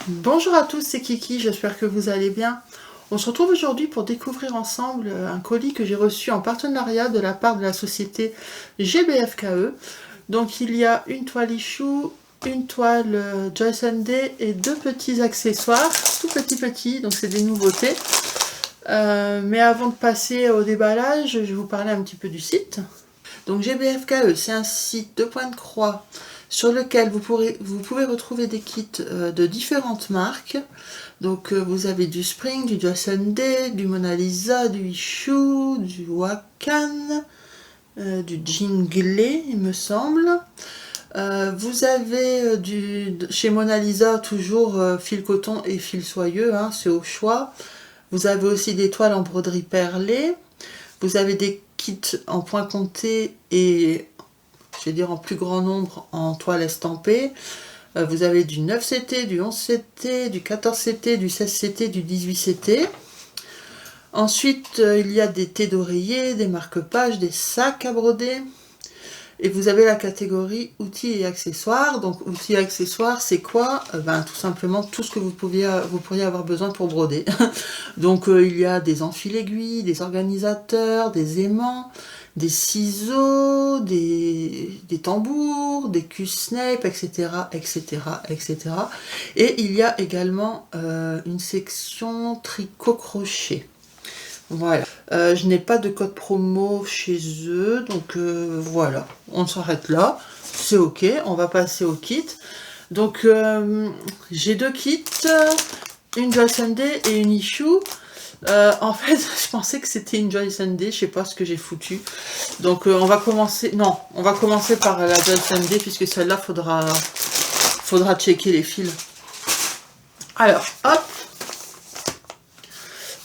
Bonjour à tous, c'est Kiki, j'espère que vous allez bien. On se retrouve aujourd'hui pour découvrir ensemble un colis que j'ai reçu en partenariat de la part de la société GBFKE. Donc il y a une toile Ichou, une toile Joyce Day et deux petits accessoires, tout petits, donc c'est des nouveautés. Mais avant de passer au déballage, je vais vous parler un petit peu du site. Donc GBFKE, c'est un site de point de croix sur lequel vous pouvez retrouver des kits de différentes marques. Donc vous avez du Spring, du Joyce Day, du Mona Lisa, du Ichou, du Wakan, du Jinglé, il me semble. Vous avez chez Mona Lisa toujours fil coton et fil soyeux, hein, c'est au choix. Vous avez aussi des toiles en broderie perlée. Vous avez des kits en point compté et, je vais dire en plus grand nombre, en toile estampée. Vous avez du 9CT, du 11CT, du 14CT, du 16CT, du 18CT. Ensuite, il y a des thés d'oreiller, des marque-pages, des sacs à broder. Et vous avez la catégorie outils et accessoires. Donc outils et accessoires, c'est quoi? Tout simplement tout ce que vous pourriez avoir besoin pour broder. Donc il y a des enfils-aiguilles, des organisateurs, des aimants, des ciseaux, des tambours, des Q-snap, etc., etc., etc. Et il y a également une section tricot-crochet. Voilà. Je n'ai pas de code promo chez eux, donc voilà. On s'arrête là. C'est ok. On va passer au kit. Donc j'ai deux kits, une Joyce Day et une Ichou. En fait, je pensais que c'était une Joyce Day, je sais pas ce que j'ai foutu. Donc on va commencer. Non, on va commencer par la Joyce Day puisque celle-là faudra checker les fils. Alors, hop.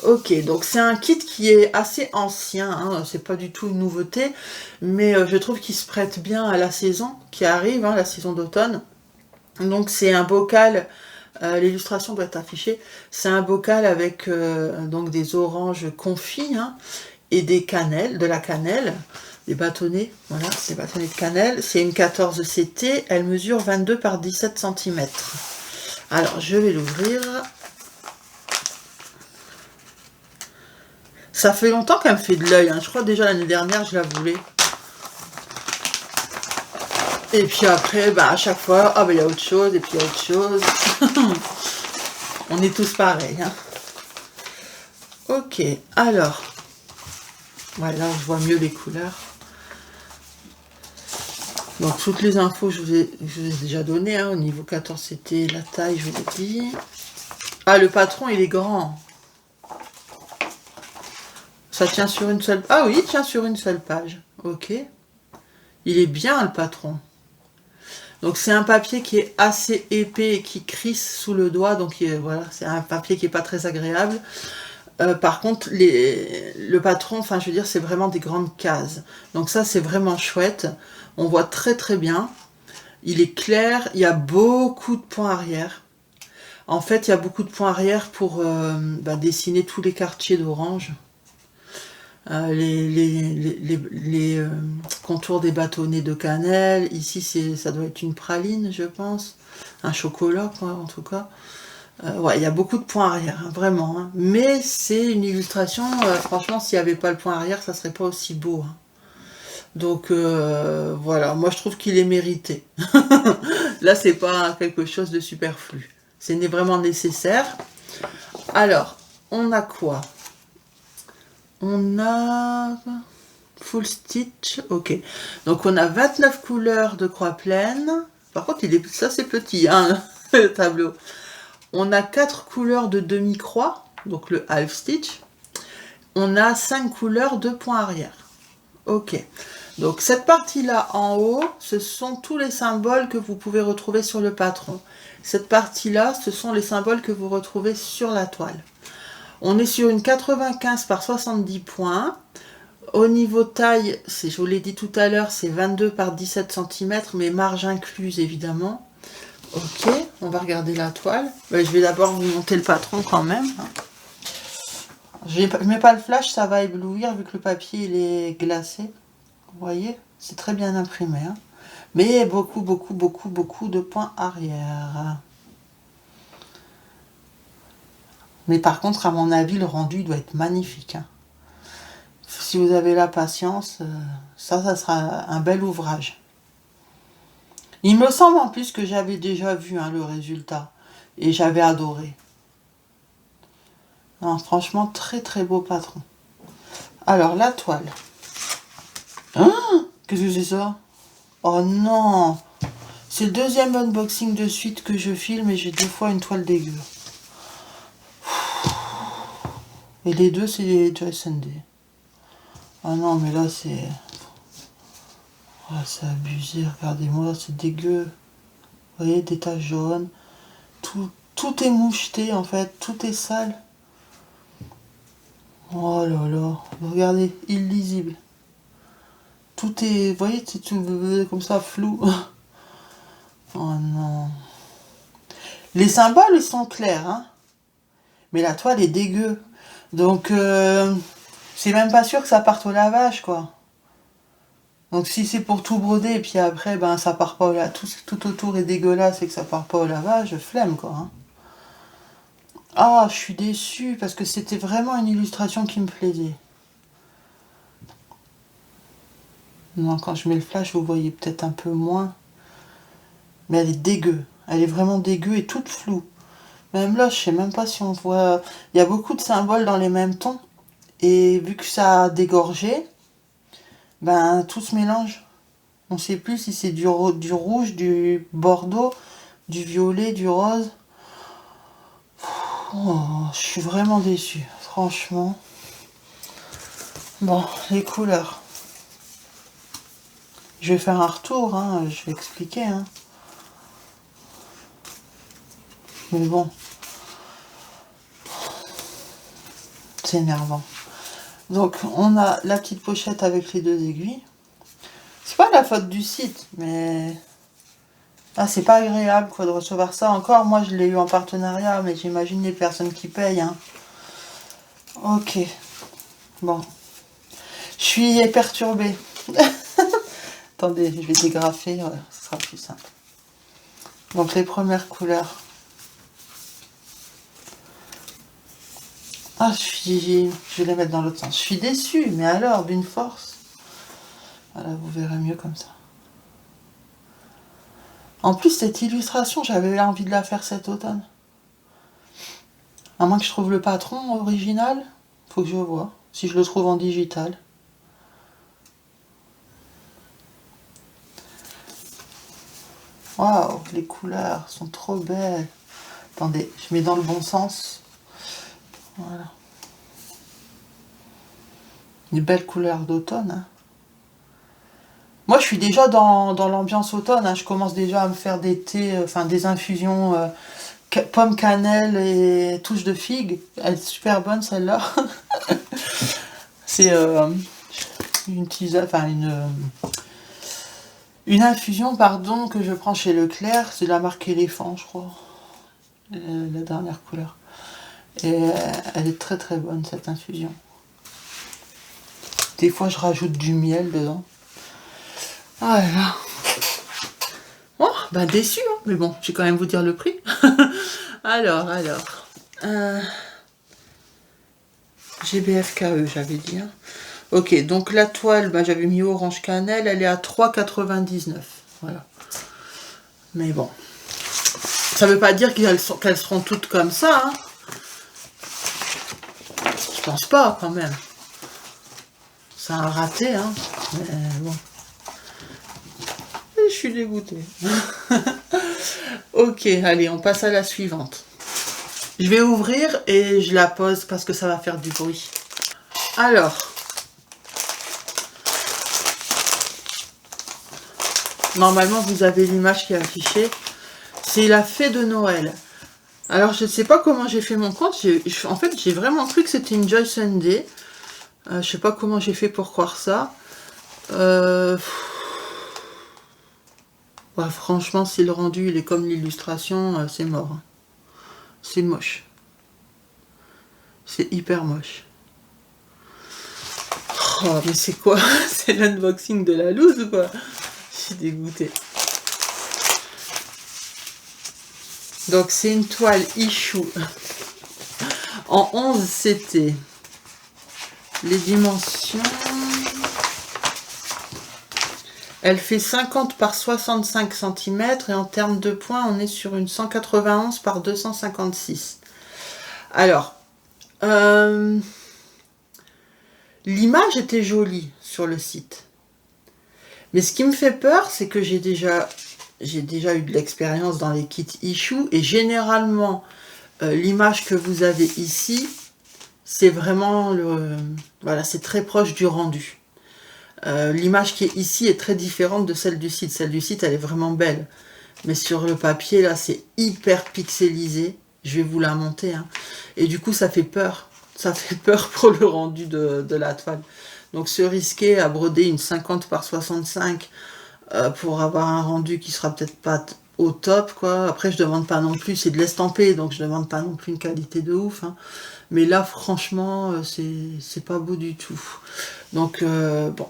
Ok, donc c'est un kit qui est assez ancien, hein, c'est pas du tout une nouveauté, mais je trouve qu'il se prête bien à la saison qui arrive, hein, la saison d'automne. Donc c'est un bocal, l'illustration doit être affichée, c'est un bocal avec donc des oranges confits, hein, et des cannelles, de la cannelle, des bâtonnets, voilà, des bâtonnets de cannelle. C'est une 14CT, elle mesure 22 par 17 cm. Alors je vais l'ouvrir. Ça fait longtemps qu'elle me fait de l'œil, hein. Je crois déjà l'année dernière je la voulais. Et puis après, à chaque fois, il y a autre chose, et puis il y a autre chose. On est tous pareils, hein. Ok, alors. Voilà, je vois mieux les couleurs. Donc toutes les infos, je vous ai déjà donné, hein. Au niveau 14, c'était la taille, je vous l'ai dit. Ah, le patron, il est grand. Ça tient sur une seule... Ah oui, il tient sur une seule page. Ok. Il est bien, le patron. Donc c'est un papier qui est assez épais et qui crisse sous le doigt. Donc voilà, c'est un papier qui n'est pas très agréable. Par contre, le patron, enfin je veux dire, c'est vraiment des grandes cases. Donc ça, c'est vraiment chouette. On voit très très bien. Il est clair, il y a beaucoup de points arrière. En fait, il y a beaucoup de points arrière pour dessiner tous les quartiers d'orange. Les contours des bâtonnets de cannelle. Ici, ça doit être une praline, je pense. Un chocolat, quoi, en tout cas. Ouais, il y a beaucoup de points arrière, hein, vraiment. Hein. Mais c'est une illustration, franchement, s'il n'y avait pas le point arrière, ça serait pas aussi beau. Hein. Donc voilà, moi je trouve qu'il est mérité. Là, c'est pas quelque chose de superflu. C'est vraiment nécessaire. Alors, on a quoi? On a full stitch, ok. Donc on a 29 couleurs de croix pleine. Par contre, ça c'est petit, hein, le tableau. On a 4 couleurs de demi-croix, donc le half stitch. On a 5 couleurs de points arrière. Ok. Donc cette partie-là en haut, ce sont tous les symboles que vous pouvez retrouver sur le patron. Cette partie-là, ce sont les symboles que vous retrouvez sur la toile. On est sur une 95 par 70 points. Au niveau taille, je vous l'ai dit tout à l'heure, c'est 22 par 17 cm, mais marge incluse évidemment. Ok, on va regarder la toile. Je vais d'abord vous monter le patron quand même. Je ne mets pas le flash, ça va éblouir vu que le papier il est glacé. Vous voyez, c'est très bien imprimé. Hein. Mais beaucoup de points arrière. Mais par contre, à mon avis, le rendu doit être magnifique. Hein. Si vous avez la patience, ça sera un bel ouvrage. Il me semble en plus que j'avais déjà vu le résultat. Et j'avais adoré. Non, franchement, très très beau patron. Alors, la toile. Hein? Qu'est-ce que c'est ça? Oh non! C'est le deuxième unboxing de suite que je filme et j'ai 2 fois une toile dégueu. Et les deux, c'est les Joyce & Ah non, mais là, c'est... Oh, c'est abusé, regardez-moi, c'est dégueu. Vous voyez, des taches jaunes. Tout est moucheté, en fait. Tout est sale. Oh là là. Regardez, illisible. Tout est... Vous voyez, c'est tout comme ça, flou. Oh non. Les symboles, ils sont clairs, hein. Mais la toile est dégueu. Donc, c'est même pas sûr que ça parte au lavage, quoi. Donc, si c'est pour tout broder, et puis après, ben, ça part pas au lavage, tout autour est dégueulasse et que ça part pas au lavage, flemme, quoi. Hein. Ah, je suis déçue, parce que c'était vraiment une illustration qui me plaisait. Non, quand je mets le flash, vous voyez peut-être un peu moins. Mais elle est dégueu. Elle est vraiment dégueu et toute floue. Même là, je sais même pas si on voit... Il y a beaucoup de symboles dans les mêmes tons. Et vu que ça a dégorgé, ben tout se mélange. On ne sait plus si c'est du rouge, du bordeaux, du violet, du rose. Oh, je suis vraiment déçue, franchement. Bon, les couleurs. Je vais faire un retour, hein, je vais expliquer. Hein. Mais bon. C'est énervant. Donc, on a la petite pochette avec les 2 aiguilles. C'est pas la faute du site, mais... Ah, c'est pas agréable, quoi, de recevoir ça. Encore, moi, je l'ai eu en partenariat, mais j'imagine les personnes qui payent, hein. Ok. Bon. Je suis perturbée. Attendez, je vais dégrafer, ouais, ce sera plus simple. Donc, les premières couleurs. Ah, je vais les mettre dans l'autre sens. Je suis déçue, mais alors, d'une force. Voilà, vous verrez mieux comme ça. En plus, cette illustration, j'avais envie de la faire cet automne. À moins que je trouve le patron original, faut que je vois. Si je le trouve en digital. Waouh, les couleurs sont trop belles. Attendez, je mets dans le bon sens. Voilà. Une belle couleur d'automne. Hein. Moi, je suis déjà dans l'ambiance automne. Hein. Je commence déjà à me faire des thés, enfin des infusions pomme cannelle et touche de figue. Elle est super bonne celle-là. C'est une tisane, enfin une infusion, pardon, que je prends chez Leclerc. C'est de la marque Éléphant, je crois. La dernière couleur. Et elle est très très bonne cette infusion. Des fois, je rajoute du miel dedans. Ah là là. Oh, ben déçu, hein. Mais bon, je vais quand même vous dire le prix. alors. GBFKE, j'avais dit. Hein. Ok, donc la toile, ben, j'avais mis orange cannelle, elle est à 3,99. Voilà. Mais bon. Ça veut pas dire qu'elles seront toutes comme ça. Hein. Je pense pas, quand même. C'est un raté, hein. Mais bon. Je suis dégoûtée. Ok, allez, on passe à la suivante. Je vais ouvrir et je la pose parce que ça va faire du bruit. Alors. Normalement, vous avez l'image qui est affichée. C'est la fée de Noël. Alors, je ne sais pas comment j'ai fait mon compte. En fait, j'ai vraiment cru que c'était une Joyce & Day. Je ne sais pas comment j'ai fait pour croire ça. Ouais, franchement, si le rendu il est comme l'illustration, c'est mort. Hein. C'est moche. C'est hyper moche. Oh, mais c'est quoi? C'est l'unboxing de la loose ou quoi? Je suis dégoûtée. Donc, c'est une toile Issue. En 11, c'était les dimensions. Elle fait 50 par 65 cm et en termes de points, on est sur une 191 par 256. Alors, l'image était jolie sur le site. Mais ce qui me fait peur, c'est que j'ai déjà eu de l'expérience dans les kits issue et généralement, l'image que vous avez ici, c'est vraiment voilà, c'est très proche du rendu. L'image qui est ici est très différente de celle du site. Celle du site, elle est vraiment belle. Mais sur le papier, là, c'est hyper pixelisé. Je vais vous la monter. Hein. Et du coup, ça fait peur. Ça fait peur pour le rendu de la toile. Donc, se risquer à broder une 50 par 65 pour avoir un rendu qui sera peut-être pas au top, quoi. Après, je demande pas non plus, c'est de l'estamper, donc je demande pas non plus une qualité de ouf. Hein. Mais là, franchement, c'est pas beau du tout. Donc, bon,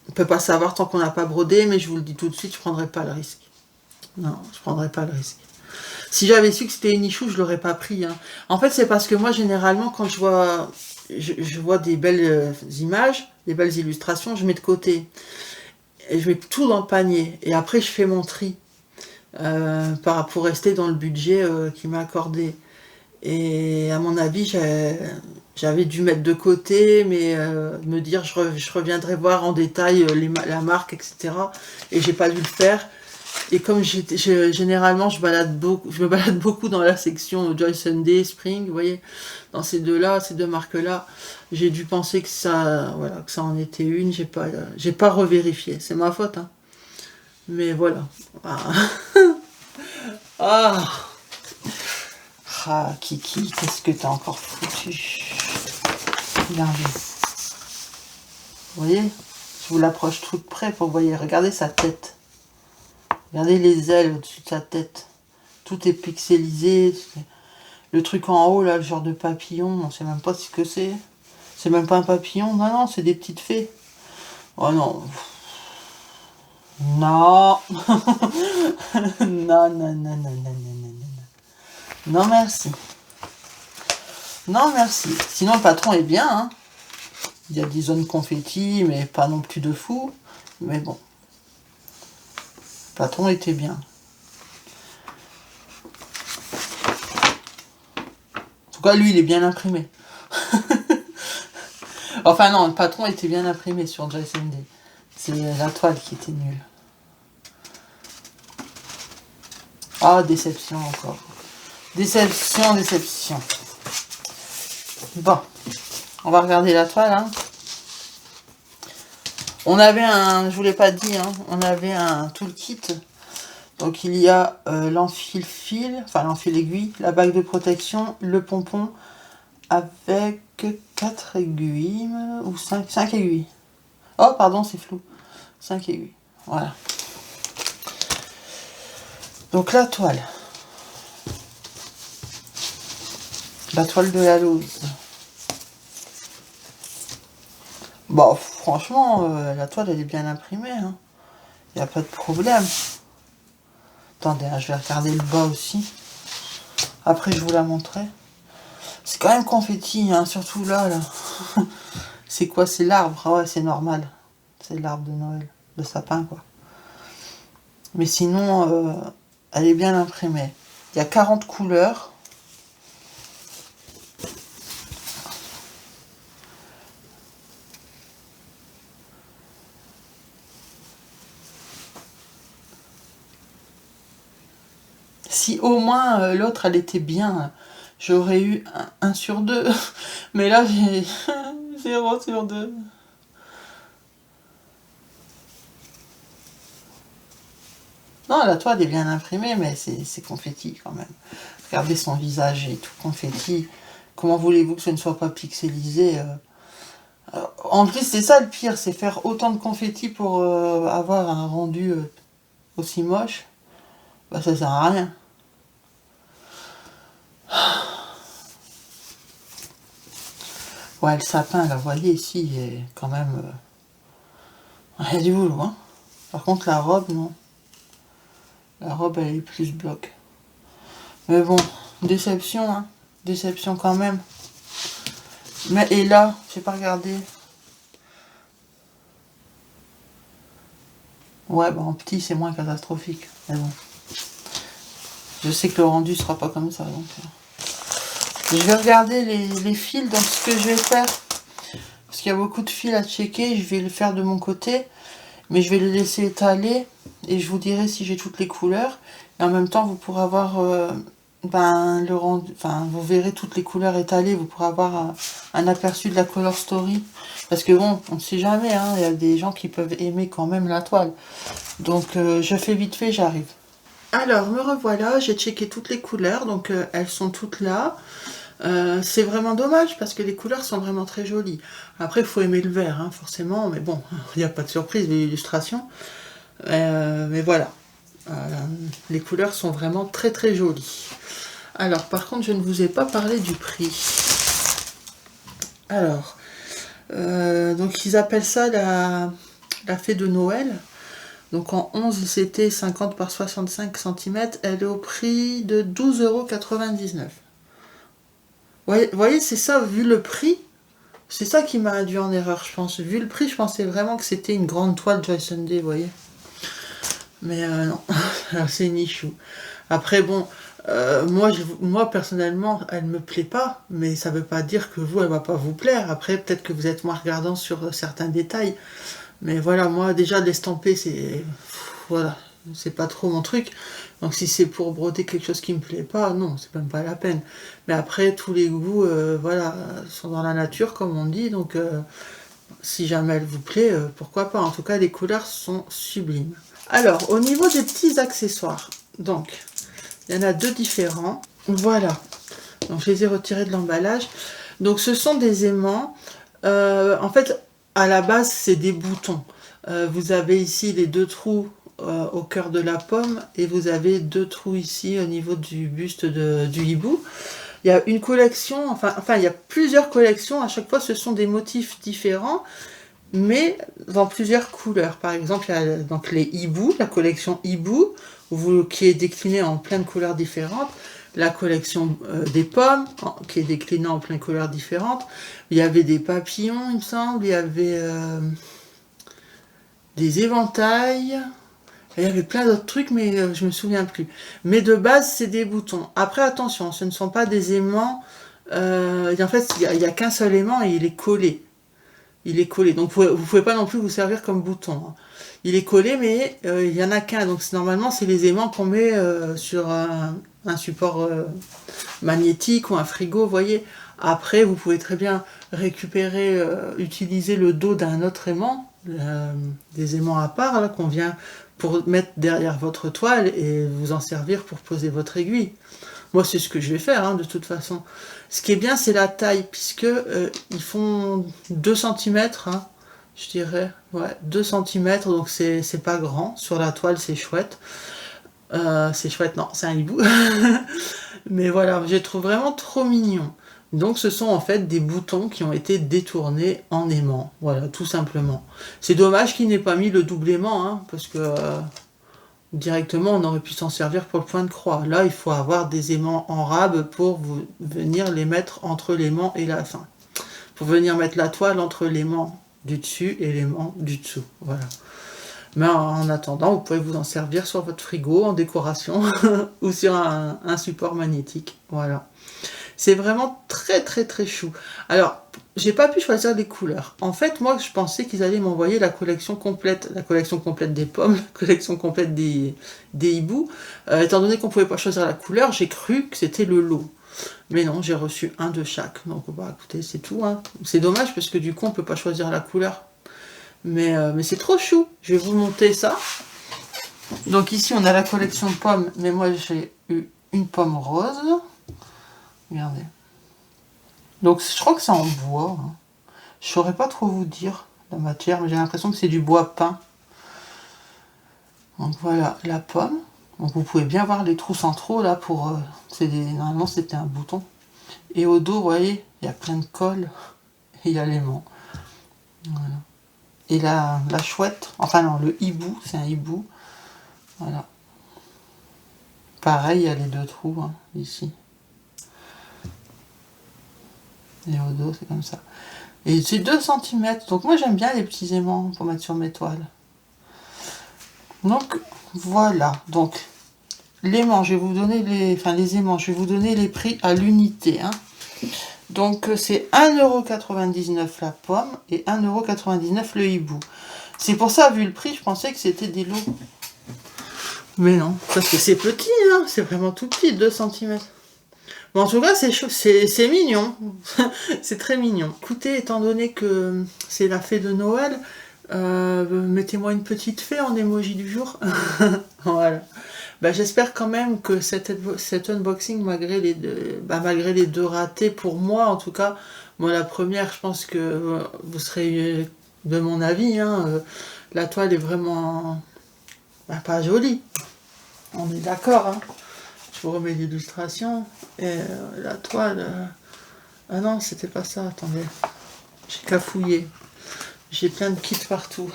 on peut pas savoir tant qu'on n'a pas brodé, mais je vous le dis tout de suite, je prendrai pas le risque. Non, je prendrai pas le risque. Si j'avais su que c'était une issue, je l'aurais pas pris. Hein. En fait, c'est parce que moi, généralement, quand je vois des belles images, des belles illustrations, je mets de côté. Et je mets tout dans le panier. Et après, je fais mon tri pour rester dans le budget qui m'a accordé. Et à mon avis, j'avais dû mettre de côté, mais me dire je reviendrai voir en détail la marque, etc. Et j'ai pas dû le faire. Et comme généralement je me balade beaucoup dans la section Joy Sunday, Spring, vous voyez, dans ces deux marques-là, j'ai dû penser que ça, voilà, que ça en était une. J'ai pas revérifié. C'est ma faute, hein. Mais voilà. Ah. Ah, Kiki, qu'est-ce que t'as encore foutu? Regardez. Vous voyez? Je vous l'approche tout de près pour que vous voyez. Regardez sa tête. Regardez les ailes au-dessus de sa tête. Tout est pixelisé. Le truc en haut, là, le genre de papillon, on ne sait même pas ce que c'est. C'est même pas un papillon. Non, non, c'est des petites fées. Oh non. Non. Non, non, non, non, non, non, non. Non, merci. Non, merci. Sinon, le patron est bien. Hein. Il y a des zones confetti, mais pas non plus de fou. Mais bon. Le patron était bien. En tout cas, lui, il est bien imprimé. Enfin, non, le patron était bien imprimé sur JSMD. C'est la toile qui était nulle. Ah, déception encore. Déception, déception. Bon, on va regarder la toile. Hein. On avait je vous l'ai pas dit, hein, on avait un toolkit. Donc il y a l'enfile-fil, enfin l'enfile-aiguille, la bague de protection, le pompon avec 4 aiguilles ou 5 aiguilles. Oh, pardon, c'est flou. 5 aiguilles. Voilà. Donc la toile. La toile de la loose. Bon, franchement, la toile, elle est bien imprimée. Hein. Il n'y a pas de problème. Attendez, hein, je vais regarder le bas aussi. Après, je vous la montrerai. C'est quand même confetti, hein, surtout là. C'est quoi? C'est l'arbre? Ah ouais, c'est normal. C'est l'arbre de Noël. Le sapin, quoi. Mais sinon, elle est bien imprimée. Il y a 40 couleurs. Si au moins l'autre, elle était bien, j'aurais eu 1 sur 2. Mais là, j'ai 0 sur 2. Non, la toile est bien imprimée, mais c'est confetti quand même. Regardez son visage et tout confetti. Comment voulez-vous que ce ne soit pas pixelisé En plus, c'est ça le pire, c'est faire autant de confetti pour avoir un rendu aussi moche. Bah, ça sert à rien. Ouais, le sapin, là, vous voyez, ici, il est quand même... il y a du boulot, hein. Par contre, la robe, non. La robe, elle est plus bloc. Mais bon, déception, hein. Déception quand même. Mais et là, j'ai pas regardé. Ouais, bon, en petit, c'est moins catastrophique. Mais bon. Je sais que le rendu sera pas comme ça. Donc, je vais regarder les fils. Donc, ce que je vais faire, parce qu'il y a beaucoup de fils à checker, je vais le faire de mon côté. Mais je vais le laisser étaler. Et je vous dirai si j'ai toutes les couleurs. Et en même temps, vous pourrez avoir... le rendu, enfin, vous verrez toutes les couleurs étalées. Vous pourrez avoir un aperçu de la color story. Parce que bon, on ne sait jamais. Hein, il y a des gens qui peuvent aimer quand même la toile. Donc, je fais vite fait, j'arrive. Alors, me revoilà, j'ai checké toutes les couleurs, donc elles sont toutes là. C'est vraiment dommage parce que les couleurs sont vraiment très jolies. Après, il faut aimer le vert, hein, forcément, mais bon, il n'y a pas de surprise, l'illustration. Mais voilà, Euh, les couleurs sont vraiment très très jolies. Alors, par contre, je ne vous ai pas parlé du prix. Alors, donc ils appellent ça la fée de Noël. Donc en 11, c'était 50 par 65 cm. Elle est au prix de 12,99 €. Vous voyez, c'est ça, vu le prix, c'est ça qui m'a induit en erreur, je pense. Vu le prix, je pensais vraiment que c'était une grande toile Joy Sunday, vous voyez. Mais non, c'est nichou. Après, bon, moi, personnellement, elle me plaît pas, mais ça veut pas dire que vous, elle va pas vous plaire. Après, peut-être que vous êtes moins regardant sur certains détails. Mais voilà, moi, déjà, l'estamper, c'est... Voilà, c'est pas trop mon truc. Donc si c'est pour broder quelque chose qui me plaît pas, non, c'est même pas la peine. Mais après, tous les goûts, voilà, sont dans la nature, comme on dit. Donc si jamais elle vous plaît, pourquoi pas. En tout cas, les couleurs sont sublimes. Alors, au niveau des petits accessoires, donc, il y en a deux différents. Voilà. Donc je les ai retirés de l'emballage. Donc ce sont des aimants. En fait, à la base, c'est des boutons. Vous avez ici les deux trous au cœur de la pomme et vous avez deux trous ici au niveau du buste du hibou. Il y a une collection, enfin il y a plusieurs collections, à chaque fois ce sont des motifs différents, mais dans plusieurs couleurs. Par exemple, il y a donc les hiboux, la collection hibou, qui est déclinée en plein de couleurs différentes. La collection des pommes, qui est déclinée en plein de couleurs différentes. Il y avait des papillons, il me semble, il y avait des éventails, il y avait plein d'autres trucs, mais je me souviens plus. Mais de base, c'est des boutons. Après, attention, ce ne sont pas des aimants. En fait, il n'y a qu'un seul aimant et il est collé. Il est collé. Donc, vous pouvez pas non plus vous servir comme bouton. Hein. Il est collé, mais il y en a qu'un. Donc, normalement, c'est les aimants qu'on met sur un support magnétique ou un frigo, vous voyez. Après, vous pouvez très bien récupérer, utiliser le dos d'un autre aimant, des aimants à part, là, qu'on vient pour mettre derrière votre toile et vous en servir pour poser votre aiguille. Moi, c'est ce que je vais faire, hein, de toute façon. Ce qui est bien, c'est la taille, puisque ils font 2 cm, hein, je dirais. Ouais, 2 cm, donc c'est pas grand. Sur la toile, c'est chouette. C'est chouette, non, c'est un hibou. Mais voilà, je les trouve vraiment trop mignons. Donc ce sont en fait des boutons qui ont été détournés en aimant. Voilà, tout simplement. C'est dommage qu'il n'ait pas mis le double aimant, hein, parce que directement on aurait pu s'en servir pour le point de croix. Là, il faut avoir des aimants en rab pour venir les mettre entre l'aimant et la fin. Pour venir mettre la toile entre l'aimant du dessus et l'aimant du dessous. Voilà. Mais en attendant, vous pouvez vous en servir sur votre frigo en décoration ou sur un support magnétique. Voilà. C'est vraiment très très très chou. Alors, j'ai pas pu choisir les couleurs. En fait, moi, je pensais qu'ils allaient m'envoyer la collection complète des pommes, la collection complète des hiboux. Étant donné qu'on pouvait pas choisir la couleur, j'ai cru que c'était le lot. Mais non, j'ai reçu un de chaque. Donc, bah, écoutez, c'est tout. Hein. C'est dommage parce que du coup, on peut pas choisir la couleur. Mais c'est trop chou. Je vais vous monter ça. Donc ici, on a la collection de pommes. Mais moi, j'ai eu une pomme rose. Regardez. Donc je crois que c'est en bois. Hein. Je saurais pas trop vous dire la matière, mais j'ai l'impression que c'est du bois peint. Donc voilà la pomme. Donc vous pouvez bien voir les trous centraux là pour. Normalement c'était un bouton. Et au dos, vous voyez, il y a plein de colle. Et il y a l'aimant. Voilà. Et la chouette, enfin non, le hibou, c'est un hibou. Voilà. Pareil, il y a les deux trous hein, ici. Et au dos, c'est comme ça. Et c'est 2 centimètres. Donc moi, j'aime bien les petits aimants pour mettre sur mes toiles. Donc, voilà. Donc, l'aimant, je vais vous donner les... Enfin, les aimants, je vais vous donner les prix à l'unité. Hein. Donc, c'est 1,99 € la pomme et 1,99 € le hibou. C'est pour ça, vu le prix, je pensais que c'était des lots. Mais non, parce que c'est petit, hein. C'est vraiment tout petit, 2 centimètres. Bon, en tout cas, c'est mignon. C'est très mignon. Écoutez, étant donné que c'est la fée de Noël, mettez-moi une petite fée en emoji du jour. Voilà. Bah, j'espère quand même que cet unboxing, malgré les deux ratés, pour moi en tout cas, moi la première, je pense que vous serez de mon avis, hein, la toile est vraiment pas jolie. On est d'accord, hein. Je vous remets l'illustration. Et la toile... Ah non, c'était pas ça, attendez. J'ai cafouillé. J'ai plein de kits partout.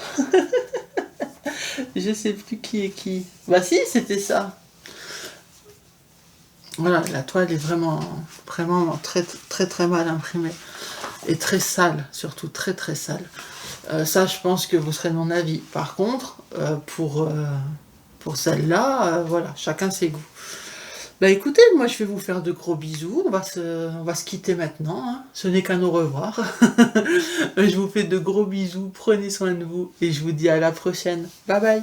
Je sais plus qui est qui. Bah si, c'était ça. Voilà, la toile est vraiment très très très mal imprimée. Et très sale, surtout très très sale. Ça, je pense que vous serez de mon avis. Par contre, pour celle-là, voilà, chacun ses goûts. Bah écoutez, moi je vais vous faire de gros bisous, on va se quitter maintenant, hein. Ce n'est qu'un au revoir. Je vous fais de gros bisous, prenez soin de vous et je vous dis à la prochaine. Bye bye.